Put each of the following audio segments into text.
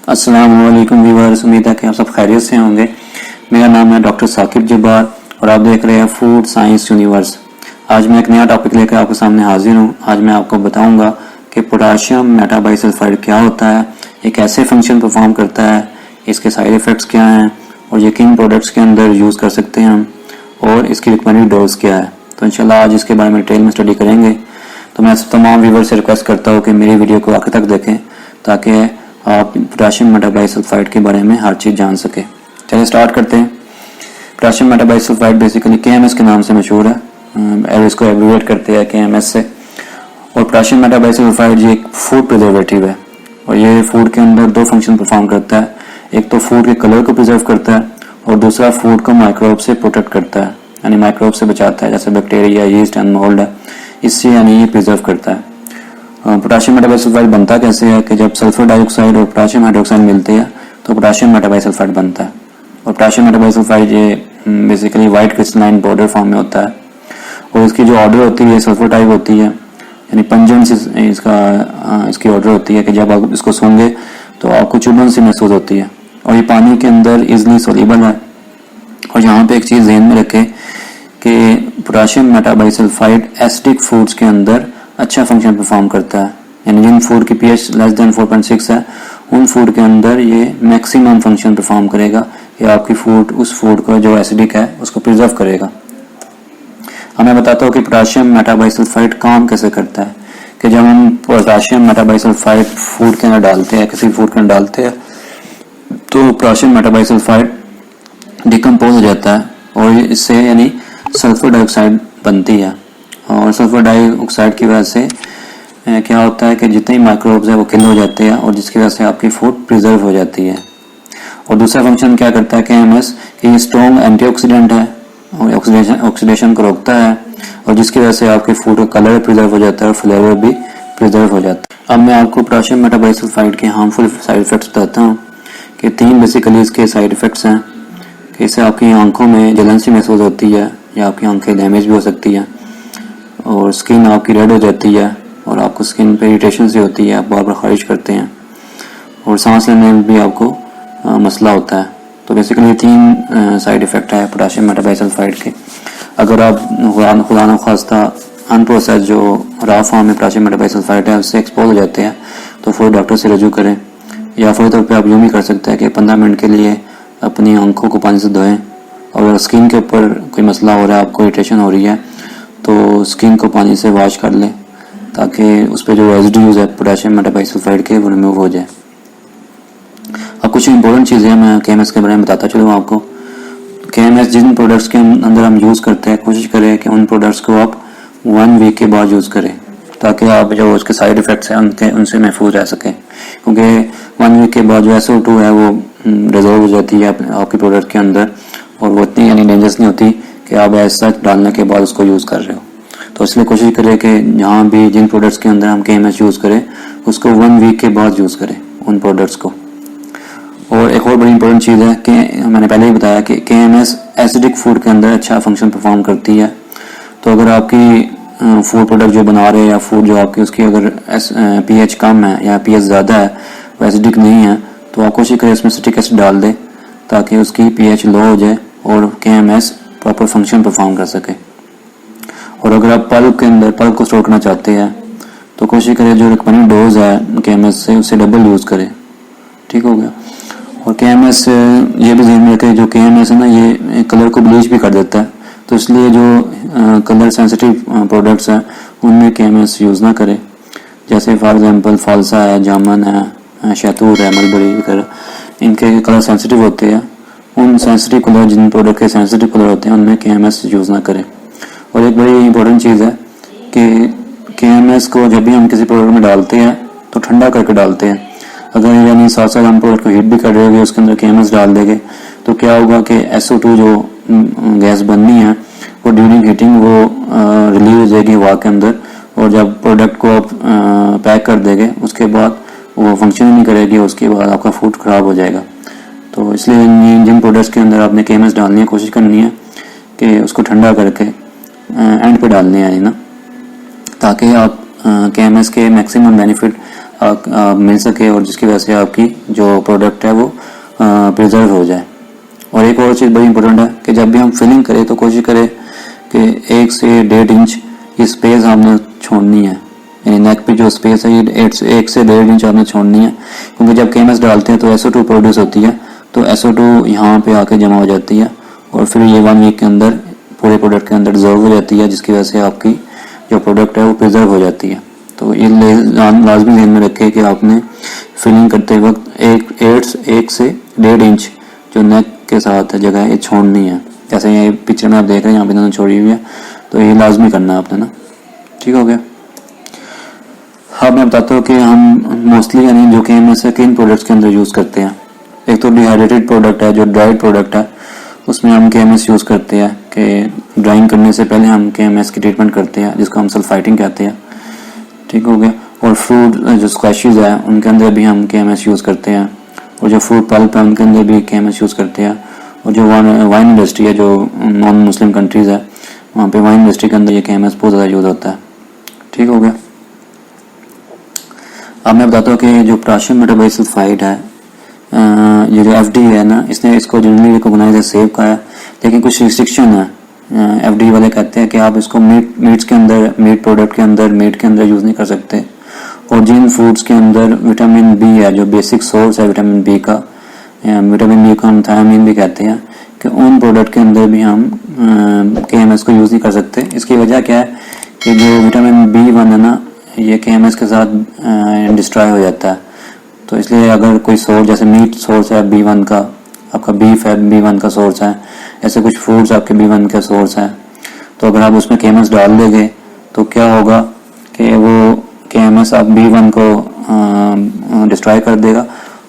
अस्सलाम वालेकुम व्यूअर्स, उम्मीद है कि आप सब खैरियत से होंगे। मेरा नाम है डॉक्टर साकिब जब्बार और आप देख रहे हैं फूड साइंस यूनिवर्स। आज मैं एक नया टॉपिक लेकर आपके सामने हाजिर हूँ। आज मैं आपको बताऊंगा कि पोटाशियम मेटाबाइसल्फाइड क्या होता है, ये कैसे फंक्शन परफॉर्म करता है, इसके साइड इफ़ेक्ट्स क्या हैं और ये किन प्रोडक्ट्स के अंदर यूज़ कर सकते हैं हम, और इसकी रिकमेंडेड डोज क्या है। तो इंशाल्लाह आज इसके बारे में डिटेल में स्टडी करेंगे। तो मैं तमाम व्यूअर से रिक्वेस्ट करता हूँ कि मेरी वीडियो को आखिर तक देखें ताकि आप पोटाशियम मेटाबाइसल्फाइड के बारे में हर चीज़ जान सके। चलिए स्टार्ट करते हैं। पोटाशियम मेटाबाइसल्फाइड बेसिकली KMS के नाम से मशहूर है, इसको एब्रिविएट करते हैं KMS से। और पोटाशियम मेटाबाइसल्फाइड ये एक फूड प्रिजर्वेटिव है और ये फूड के अंदर दो फंक्शन परफॉर्म करता है। एक तो फूड के कलर को प्रिजर्व करता है और दूसरा फूड को माइक्रोब से प्रोटेक्ट करता है, यानी माइक्रोब से बचाता है, जैसे बैक्टीरिया, यीस्ट एंड मोल्ड है, इससे यानी ये प्रिजर्व करता है। पोटाशियम मेटाबाइसल्फाइड बनता कैसे है कि जब सल्फर डाइऑक्साइड और पोटाशियम हाइड्रोक्साइड मिलते हैं तो पोटाशियम मेटाबाइसल्फाइड बनता है। और पोटाशियम मेटाबाइसल्फाइड ये basically white crystalline powder form में होता है और इसकी जो ऑर्डर होती है सल्फर टाइप होती है, यानी पंजेंट इसकी ऑर्डर होती है कि जब आप इसको सूंघे तो आपको चुभन सी महसूस होती है। और ये पानी के अंदर इजली सोल्यूबल है। और यहाँ पे एक चीज़ ध्यान में रखें कि पोटाशियम मेटाबाइसल्फाइड एसिडिक फूड्स के अंदर अच्छा फंक्शन परफॉर्म करता है, यानी जिन फूड की pH लेस देन 4.6 है उन फूड के अंदर ये मैक्सिमम फंक्शन परफॉर्म करेगा। ये आपकी फूड उस फूड को जो एसिडिक है उसको प्रिजर्व करेगा। अब मैं बताता हूँ कि पोटाशियम मेटाबाइसल्फाइड काम कैसे करता है। कि जब हम पोटाशियम मेटाबाइसल्फाइड फूड के अंदर डालते हैं, किसी फूड के अंदर डालते हैं, तो पोटाशियम मेटाबाइसल्फाइड डिकम्पोज हो जाता है और इससे यानी सल्फर डाइऑक्साइड बनती है। और सल्फर डाइऑक्साइड की वजह से क्या होता है कि जितने माइक्रोब्स हैं वो किल हो जाते हैं और जिसकी वजह से आपकी फूड प्रिजर्व हो जाती है। और दूसरा फंक्शन क्या करता है KMS कि ये स्ट्रॉन्ग एंटीऑक्सीडेंट है और ऑक्सीडेशन को रोकता है और जिसकी वजह से आपके फूड का कलर प्रिजर्व हो जाता है और फ्लेवर भी प्रिजर्व हो जाता है। अब मैं आपको पोटाशियम मेटाबाइसल्फाइड के हार्मफुल साइड इफेक्ट्स बताता हूँ कि 3 बेसिकली इसके साइड इफेक्ट्स हैं। कि इससे आपकी आंखों में जलन सी महसूस होती है या आपकी आंखें डैमेज भी हो सकती है और स्किन आपकी रेड हो जाती है और आपको स्किन पे इरिटेशन सी होती है, आप बार बार खारिश करते हैं और सांस लेने में भी आपको मसला होता है। तो बेसिकली 3 साइड इफ़ेक्ट है पोटाशियम मेटाबाइसल्फाइड के। अगर आप खुदा न खास्ता अनप्रोसेस जो रॉ फॉर्म में पोटाशियम मेटाबाइसल्फाइड है उससे एक्सपोज हो जाते हैं तो फिर डॉक्टर से रजू करें, या फिर तौर पर आप यूँ भी कर सकते हैं कि 15 मिनट के लिए अपनी आंखों को पानी से धोएं और अगर स्किन के ऊपर कोई मसला हो रहा है, आपको इरिटेशन हो रही है, तो स्किन को पानी से वॉश कर लें ताकि उस पर जो रेजिड्यूज है पोटाशियम मेटाबाइसल्फाइड के वो रिमूव हो जाए। अब कुछ इंपॉर्टेंट चीज़ें मैं KMS के बारे में बताता चलूँ आपको। KMS जिन प्रोडक्ट्स के अंदर हम यूज़ करते हैं कोशिश करें कि उन प्रोडक्ट्स को आप 1 वीक के बाद यूज़ करें ताकि आप जो उसके साइड इफ़ेक्ट्स हैं उनसे महफूज रह सकें, क्योंकि 1 वीक के बाद जो SO2 है वो डिजोल्व हो जाती है आपके प्रोडक्ट के अंदर और वो इतनी यानी डेंजरस नहीं होती कि आप ऐसा डालने के बाद उसको यूज़ कर रहे हो। तो इसलिए कोशिश करें कि जहाँ भी जिन प्रोडक्ट्स के अंदर हम KMS यूज़ करें उसको 1 वीक के बाद यूज़ करें उन प्रोडक्ट्स को। और एक और बड़ी इंपॉर्टेंट चीज़ है कि मैंने पहले ही बताया कि KMS एसिडिक फूड के अंदर अच्छा फंक्शन परफॉर्म करती है। तो अगर आपकी फूड प्रोडक्ट जो बना रहे हैं या फूड जो आपकी उसकी अगर pH कम है या pH ज़्यादा है, वो एसिडिक नहीं है, तो आप कोशिश करें इसमें सिट्रिक एसिड डाल दें ताकि उसकी pH लो हो जाए और KMS प्रॉपर फंक्शन परफॉर्म कर सके। और अगर आप पल्प के अंदर पल्प को स्टोर करना चाहते हैं तो कोशिश करें जो रिकमेंडेड डोज है KMS से उससे डबल यूज़ करें। ठीक हो गया। और KMS ये भी ध्यान में रखें जो KMS है ना ये कलर को ब्लीच भी कर देता है, तो इसलिए जो कलर सेंसिटिव प्रोडक्ट्स हैं उनमें KMS यूज़ ना करें। जैसे फॉर एग्जांपल फालसा है, जामन है, शहतूत है, मलबरी वगैरह, इनके कलर सेंसिटिव होते हैं। उन सेंसिटिव कलर जिन प्रोडक्ट के सेंसिटिव कलर होते हैं उनमें KMS यूज़ ना करें। और एक बड़ी इंपॉर्टेंट चीज़ है कि KMS को जब भी हम किसी प्रोडक्ट में डालते हैं तो ठंडा करके डालते हैं। अगर यानी साथ साथ हम प्रोडक्ट को हीट भी कर रहे होंगे उसके अंदर KMS डाल देंगे तो क्या होगा कि SO2 जो गैस बननी है वो ड्यूरिंग हीटिंग वो रिलीव हो जाएगी हवा के अंदर, और जब प्रोडक्ट को आप पैक कर देंगे उसके बाद वो फंक्शन नहीं करेगी, उसके बाद आपका फूड ख़राब हो जाएगा। तो इसलिए जिन प्रोडक्ट्स के अंदर आपने KMS डालनी है कोशिश करनी है कि उसको ठंडा करके एंड पे डालनी है ना, ताकि आप KMS के मैक्सिमम बेनिफिट मिल सके और जिसकी वजह से आपकी जो प्रोडक्ट है वो प्रिजर्व हो जाए। और एक और चीज़ बड़ी इंपॉर्टेंट है कि जब भी हम फिलिंग करें तो कोशिश करें कि 1 से 1.5 इंच की स्पेस आपने छोड़नी है, यानी नेक पे जो स्पेस है ये 1 से 1.5 इंच आपने छोड़नी है, क्योंकि जब KMS डालते हैं तो SO2 प्रोड्यूस होती है, तो SO2 यहाँ पे आके जमा हो जाती है और फिर ये 1 वीक के अंदर पूरे प्रोडक्ट के अंदर डिजॉल्व हो जाती है, जिसकी वजह से आपकी जो प्रोडक्ट है वो प्रिजर्व हो जाती है। तो ये लाजमी ध्यान में रखें कि आपने फिलिंग करते वक्त 1 से 1.5 इंच जो नेक के साथ जगह ये छोड़नी है। जैसे ये पिक्चर में आप देख रहे हैं यहाँ पे इन्होंने छोड़ी हुई है, तो ये लाजमी करना है आपने ना। ठीक हो गया। हाँ, मैं बताता हूँ कि हम मोस्टली यानी जो KMS है किन प्रोडक्ट्स के अंदर यूज़ करते हैं। एक तो डिहाइड्रेटेड प्रोडक्ट है, जो ड्राइड प्रोडक्ट है उसमें हम KMS यूज़ करते हैं कि ड्राइंग करने से पहले हम KMS की ट्रीटमेंट करते हैं, जिसको हम सल्फाइटिंग कहते हैं। ठीक हो गया। और फ्रूट जो स्क्वैशेस है उनके अंदर भी हम KMS यूज़ करते हैं, और जो फ्रूट पल्प है उनके अंदर भी KMS यूज़ करते हैं। और जो वाइन इंडस्ट्री है, जो नॉन मुस्लिम कंट्रीज़ है, वहाँ पे वाइन इंडस्ट्री के अंदर ये KMS बहुत ज़्यादा यूज़ होता है। ठीक हो गया। अब मैं बताता हूँ कि जो पोटेशियम मेटाबोसल्फाइड है, ये जो FDA है ना, इसने इसको जनरली रिकॉग्नाइज सेफ का है, लेकिन कुछ रिस्ट्रिक्शन है। FDA वाले कहते हैं कि आप इसको मीट के अंदर, मीट प्रोडक्ट के अंदर, मीट के अंदर यूज़ नहीं कर सकते। और जिन फूड्स के अंदर विटामिन बी है, जो बेसिक सोर्स है विटामिन बी का, विटामिन बी को हम थायमीन भी कहते हैं, कि उन प्रोडक्ट के अंदर भी हम KMS को यूज़ नहीं कर सकते। इसकी वजह क्या है कि जो विटामिन B1 है ना, ये KMS के साथ डिस्ट्रॉय हो जाता है। तो इसलिए अगर कोई सोर्स, जैसे मीट सोर्स है B1 का, आपका बीफ है B1 का सोर्स है, ऐसे कुछ फूड्स आपके B1 का सोर्स है, तो अगर आप उसमें KMS डाल देंगे तो क्या होगा कि वो KMS आप B1 को डिस्ट्रॉय कर देगा।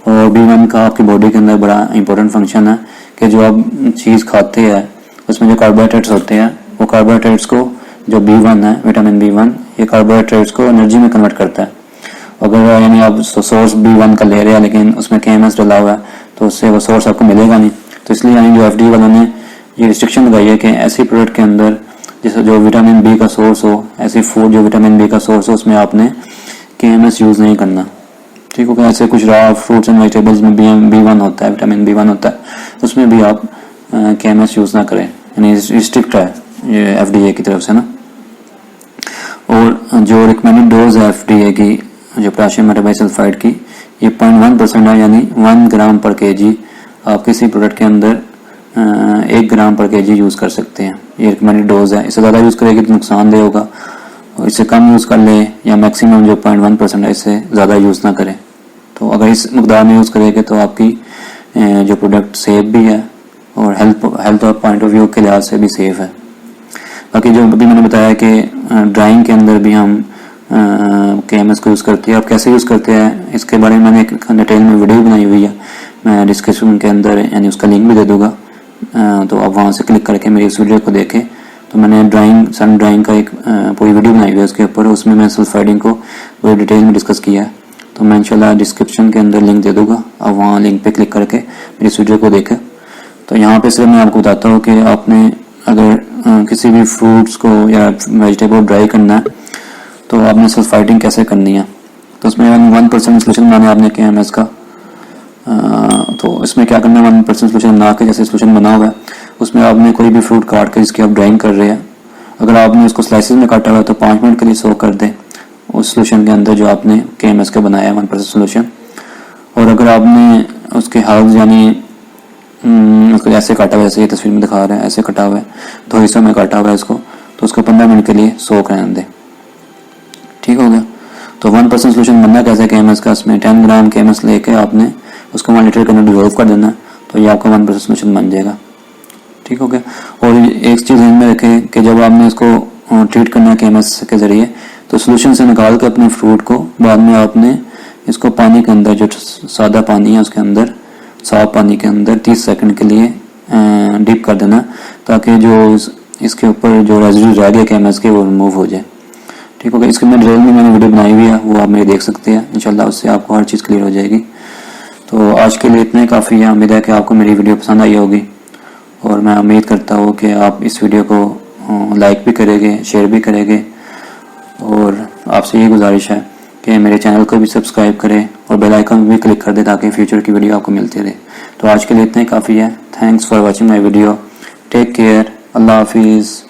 और B1 का आपकी बॉडी के अंदर बड़ा इंपॉर्टेंट फंक्शन है कि जो आप चीज़ खाते हैं उसमें जो कार्बोहाइड्रेट्स होते हैं, वो कार्बोहाइड्रेट्स को, जो B1 है, विटामिन B1, ये कार्बोहाइड्रेट्स को एनर्जी में कन्वर्ट करता है। अगर यानी आप सोर्स B1 का ले रहे हैं लेकिन उसमें KMS डाला हुआ है, तो उससे वो सोर्स आपको मिलेगा नहीं। तो इसलिए यानी जो FDA वालों ने ये रिस्ट्रिक्शन लगाई है कि ऐसी प्रोडक्ट के अंदर जैसे जो विटामिन बी का सोर्स हो, ऐसी फूड जो विटामिन बी का सोर्स हो, उसमें आपने KMS यूज़ नहीं करना। ठीक होगा। ऐसे कुछ रॉ फ्रूट्स एंड वेजिटेबल्स में B1 होता है, विटामिन B1 होता है, उसमें भी आप KMS यूज़ ना करें, यानी रिस्ट्रिक्ट है ये FDA की तरफ से ना। और जो रिकमेंडेड डोज है FDA की, जो पोटेशियम मेटाबोसल्फाइड की, ये 0.1% है, यानी 1 ग्राम पर kg आप किसी प्रोडक्ट के अंदर 1 ग्राम पर kg यूज़ कर सकते हैं। ये रिकमेंडेड डोज है। इससे ज़्यादा यूज़ करेगी तो नुकसानदेह होगा, और इससे कम यूज़ कर ले, या मैक्सिमम जो 0.1% है इससे ज़्यादा यूज़ ना करें। तो अगर इस मकदार में यूज़ करेंगे तो आपकी जो प्रोडक्ट सेफ भी है और हेल्थ पॉइंट ऑफ व्यू के लिहाज से भी सेफ है। बाकी जो अभी मैंने बताया कि ड्राइंग के अंदर भी हम KMS को यूज़ करते हैं। आप कैसे यूज़ करते हैं इसके बारे में मैंने एक डिटेल में वीडियो बनाई हुई है, मैं डिस्क्रिप्शन के अंदर यानी उसका लिंक भी दे दूँगा, तो आप वहाँ से क्लिक करके मेरी इस वीडियो को देखें। तो मैंने सन ड्राइंग का एक पूरी वीडियो बनाई हुई है उसके ऊपर, उसमें मैं सल्फाइडिंग को पूरी डिटेल में डिस्कस किया है। तो मैं इंशाल्लाह डिस्क्रिप्शन के अंदर लिंक दे दूँगा, आप वहाँ लिंक पे क्लिक करके मेरी इस वीडियो को देखें। तो यहाँ पे सिर्फ मैं आपको बताता हूँ कि आपने अगर किसी भी फ्रूट्स को या वेजिटेबल ड्राई करना है तो आपने सल्फाइडिंग कैसे करनी है। तो उसमें 1% सोल्यूशन बनाना है आपने KMS का। तो इसमें क्या करना है, 1% सोल्यूशन बना के, जैसे सोल्यूशन बना हुआ है उसमें आपने कोई भी फ्रूट काट के जिसकी आप ड्राइंग कर रहे हैं, अगर आपने उसको स्लाइसेस में काटा हुआ है तो 5 मिनट के लिए सोक कर दें उस सोल्यूशन के अंदर जो आपने KMS का बनाया है 1% सोल्यूशन। और अगर आपने उसके हर्ब्स यानी उसको ऐसे काटा हुआ है, जैसे ये तस्वीर में दिखा रहे हैं, ऐसे कटा हुआ है, 2 हिस्सों में काटा हुआ है इसको, तो उसको 15 मिनट के लिए सोक रहने दें। ठीक हो गया। तो 1% सोल्यूशन बनना कैसे KMS का, इसमें 10 ग्राम KMS लेके आपने उसको 1 लीटर के अंदर डिजोल्व कर देना, तो ये आपका 1% सोल्यूशन बन जाएगा। ठीक हो गया। और एक चीज़ ध्यान में रखें कि जब आपने इसको ट्रीट करना है KMS के ज़रिए, तो सोल्यूशन से निकाल के अपने फ्रूट को बाद में आपने इसको पानी के अंदर, जो सादा पानी है उसके अंदर, साफ पानी के अंदर 30 सेकंड के लिए डिप कर देना, ताकि जो इसके ऊपर जो रेजिड्यू रह गया KMS के वो रिमूव हो जाए। ठीक हो गया। इसके अंदर डिटेल में मैंने वीडियो बनाई हुई है, वो आप मेरे देख सकते हैं, इंशाल्लाह उससे आपको हर चीज़ क्लियर हो जाएगी। तो आज के लिए इतने काफ़ी है। उम्मीद है कि आपको मेरी वीडियो पसंद आई होगी, और मैं उम्मीद करता हूँ कि आप इस वीडियो को लाइक भी करेंगे, शेयर भी करेंगे। और आपसे ये गुजारिश है कि मेरे चैनल को भी सब्सक्राइब करें और बेल आइकन भी क्लिक कर दें ताकि फ्यूचर की वीडियो आपको मिलती रहे। तो आज के लिए इतना ही काफ़ी है। Thanks for watching my video. Take care. अल्लाह हाफिज़।